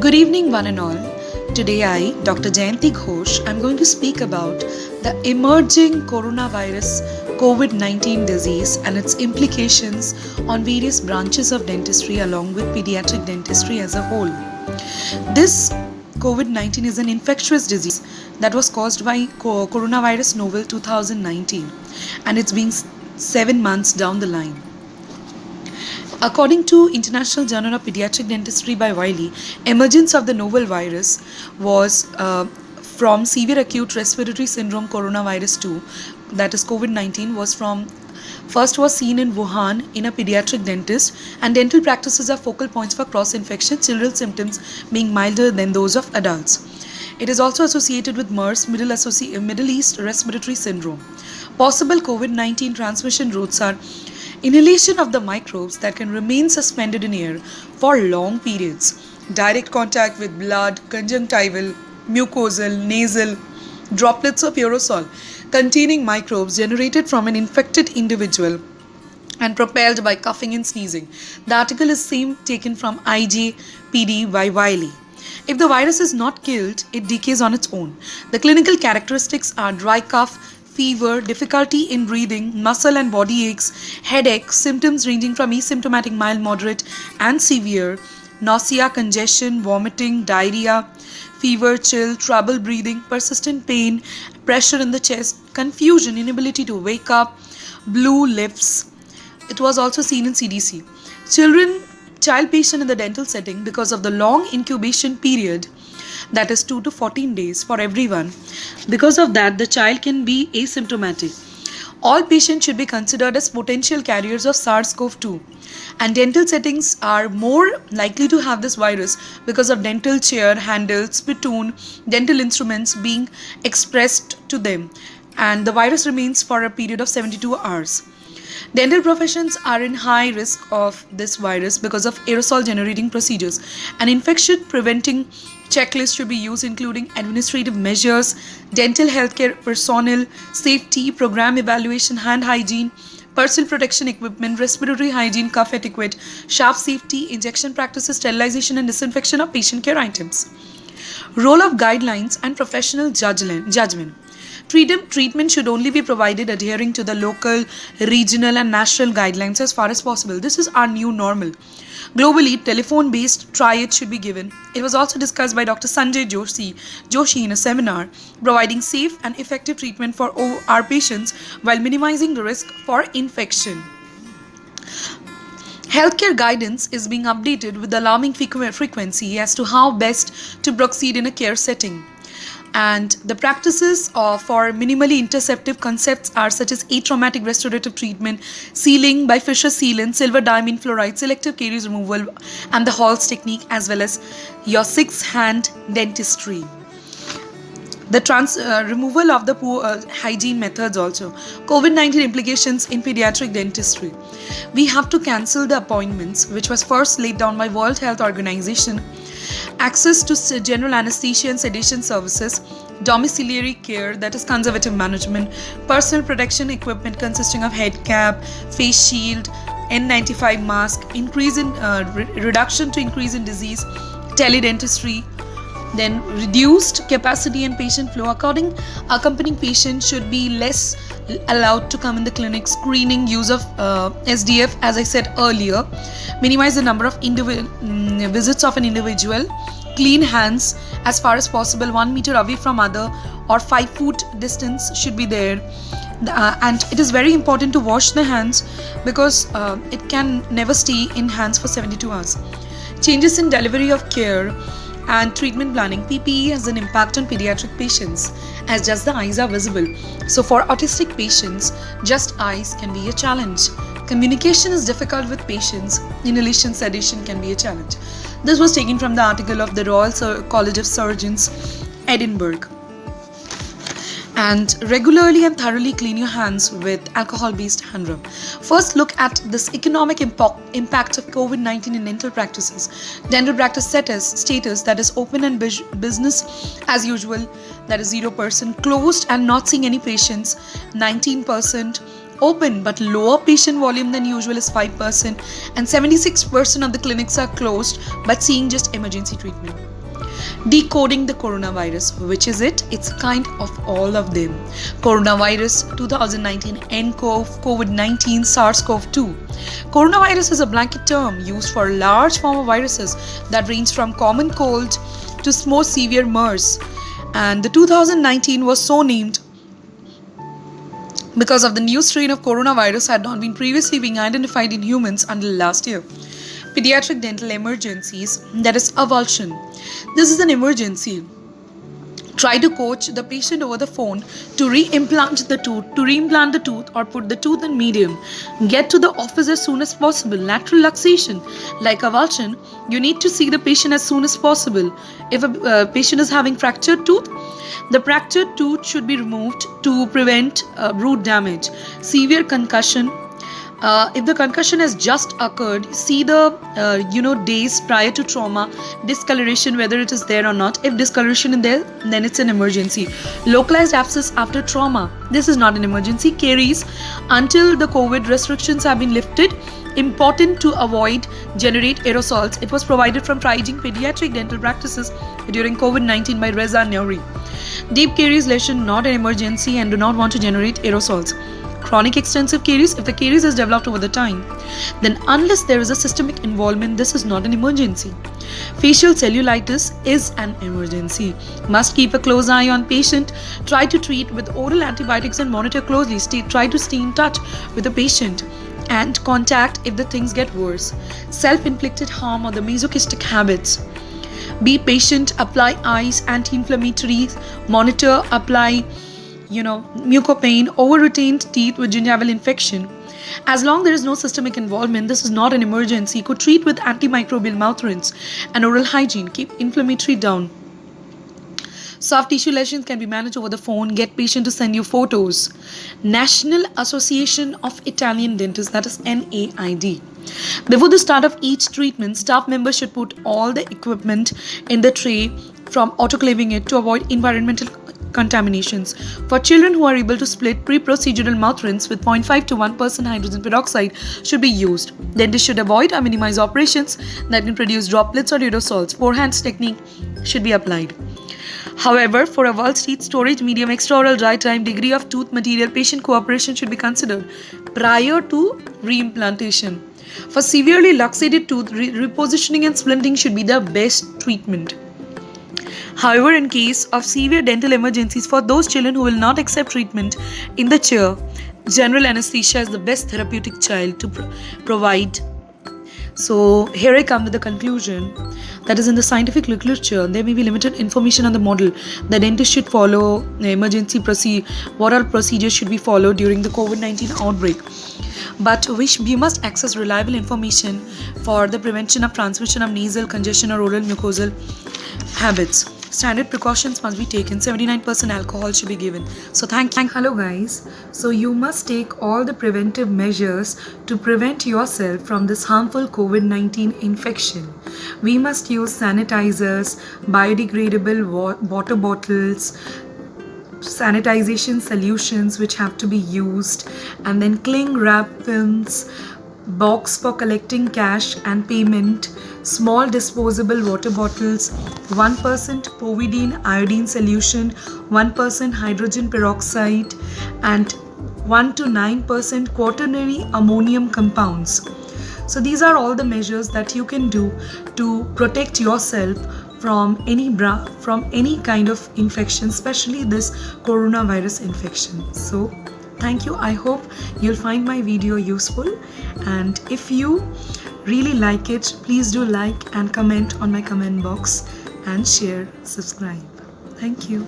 Good evening, one and all. Today, I, Dr. Jayanti Ghosh, I'm going to speak about the emerging coronavirus COVID 19 disease and its implications on various branches of dentistry along with pediatric dentistry as a whole. This COVID 19 is an infectious disease that was caused by coronavirus novel 2019 and it's being 7 months down the line. According to International Journal of Pediatric Dentistry by Wiley, emergence of the novel virus was from severe acute respiratory syndrome coronavirus 2, that is COVID-19, was seen in Wuhan in a pediatric dentist, and dental practices are focal points for cross-infection, children's symptoms being milder than those of adults. It is also associated with MERS, Middle East respiratory syndrome. Possible COVID-19 transmission routes are inhalation of the microbes that can remain suspended in air for long periods, direct contact with blood, conjunctival, mucosal, nasal, droplets of aerosol containing microbes generated from an infected individual and propelled by coughing and sneezing. The article is taken from IJPD by Wiley. If the virus is not killed, it decays on its own. The clinical characteristics are dry cough, fever, difficulty in breathing, muscle and body aches, headache, symptoms ranging from asymptomatic, mild, moderate, and severe, nausea, congestion, vomiting, diarrhea, fever, chill, trouble breathing, persistent pain, pressure in the chest, confusion, inability to wake up, blue lips. It was also seen in CDC. Child patient in the dental setting, because of the long incubation period, that is 2 to 14 days for everyone. Because of that, the child can be asymptomatic. All patients should be considered as potential carriers of SARS-CoV-2. And dental settings are more likely to have this virus because of dental chair, handles, spittoon, dental instruments being expressed to them. And the virus remains for a period of 72 hours. Dental professions are in high risk of this virus because of aerosol generating procedures. An infection preventing checklist should be used, including administrative measures, dental healthcare personnel, safety, program evaluation, hand hygiene, personal protection equipment, respiratory hygiene, cough etiquette, sharp safety, injection practices, sterilization and disinfection of patient care items. Role of guidelines and professional judgment. Treatment should only be provided adhering to the local, regional and national guidelines as far as possible. This is our new normal. Globally, telephone-based triage should be given. It was also discussed by Dr. Sanjay Joshi in a seminar, providing safe and effective treatment for our patients while minimizing the risk for infection. Healthcare guidance is being updated with alarming frequency as to how best to proceed in a care setting. And the practices for minimally interceptive concepts are such as atraumatic restorative treatment, sealing by Fisher sealant, silver diamine fluoride, selective caries removal, and the Hall's technique, as well as your 6-hand dentistry. The removal of the poor hygiene methods also. COVID-19 implications in pediatric dentistry. We have to cancel the appointments, which was first laid down by World Health Organization. Access to general anesthesia and sedation services, domiciliary care, that is conservative management, personal protection equipment consisting of head cap, face shield, N95 mask, reduction to increase in disease, teledentistry, then reduced capacity and patient flow. Accompanying patients should be less allowed to come in the clinic, screening, use of SDF, as I said earlier, minimize the number of visits of an individual, clean hands as far as possible, 1 meter away from other or 5 foot distance should be there. And it is very important to wash the hands because it can never stay in hands for 72 hours. Changes in delivery of care and treatment planning. PPE has an impact on pediatric patients as just the eyes are visible. So for autistic patients, just eyes can be a challenge. Communication is difficult with patients. Inhalation, sedation can be a challenge. This was taken from the article of the Royal College of Surgeons, Edinburgh. And regularly and thoroughly clean your hands with alcohol-based hand rub. First, look at this economic impact of COVID-19 in dental practices. Dental practice status, that is open and business as usual, that is 0%. Closed and not seeing any patients, 19%. open, but lower patient volume than usual is 5%, and 76% of the clinics are closed but seeing just emergency treatment. Decoding the coronavirus. Which is it? It's kind of all of them. Coronavirus 2019, nCoV, COVID-19, SARS-CoV-2. Coronavirus is a blanket term used for a large form of viruses that range from common cold to more severe MERS. And the 2019 was so named because of the new strain of coronavirus had not been previously being identified in humans until last year. Pediatric dental emergencies, that is avulsion. This is an emergency. Try to coach the patient over the phone to reimplant the tooth or put the tooth in medium. Get to the office as soon as possible. Lateral luxation, like avulsion, you need to see the patient as soon as possible. If a patient is having fractured tooth, the fractured tooth should be removed to prevent root damage. Severe concussion. If the concussion has just occurred, see the days prior to trauma, discoloration, whether it is there or not. If discoloration is there, then it's an emergency. Localized abscess after trauma, this is not an emergency. Caries, until the COVID restrictions have been lifted, important to avoid generate aerosols. It was provided from Triaging Pediatric Dental Practices during COVID-19 by Reza Nouri. Deep caries lesion, not an emergency and do not want to generate aerosols. Chronic extensive caries, if the caries is developed over the time, then unless there is a systemic involvement, this is not an emergency. Facial cellulitis is an emergency. Must keep a close eye on patient. Try to treat with oral antibiotics and monitor closely. Try to stay in touch with the patient and contact if the things get worse. Self-inflicted harm or the masochistic habits. Be patient, apply ice, anti-inflammatories, monitor, apply mucopain, over-retained teeth with gingival infection. As long there is no systemic involvement, this is not an emergency. Could treat with antimicrobial mouth rinse and oral hygiene. Keep inflammatory down. Soft tissue lesions can be managed over the phone. Get patient to send you photos. National Association of Italian Dentists, that is NAID. Before the start of each treatment, staff members should put all the equipment in the tray from autoclaving it to avoid environmental contaminations. For children who are able to split, pre-procedural mouth rinse with 0.5 to 1% hydrogen peroxide should be used. Dentists should avoid or minimize operations that can produce droplets or aerosols. Forehands technique should be applied. However, for avulsed teeth, storage, medium, extraoral dry time, degree of tooth material, patient cooperation should be considered prior to reimplantation. For severely luxated tooth, repositioning and splinting should be the best treatment. However, in case of severe dental emergencies, for those children who will not accept treatment in the chair, general anesthesia is the best therapeutic child to provide. So here I come with the conclusion that is in the scientific literature, there may be limited information on the model. The dentist should follow the emergency what all procedures should be followed during the COVID-19 outbreak. But we must access reliable information for the prevention of transmission of nasal congestion or oral mucosal habits. Standard precautions must be taken. 79% alcohol should be given. So hello guys. So you must take all the preventive measures to prevent yourself from this harmful COVID-19 infection. We must use sanitizers, biodegradable water bottles, sanitization solutions which have to be used, and then cling wrap films, box for collecting cash and payment, small disposable water bottles, 1% povidone iodine solution, 1% hydrogen peroxide, and 1 to 9% quaternary ammonium compounds. So these are all the measures that you can do to protect yourself from any kind of infection, especially this coronavirus infection. So thank you. I hope you'll find my video useful, and if you really like it, please do like and comment on my comment box, and share, subscribe. Thank you.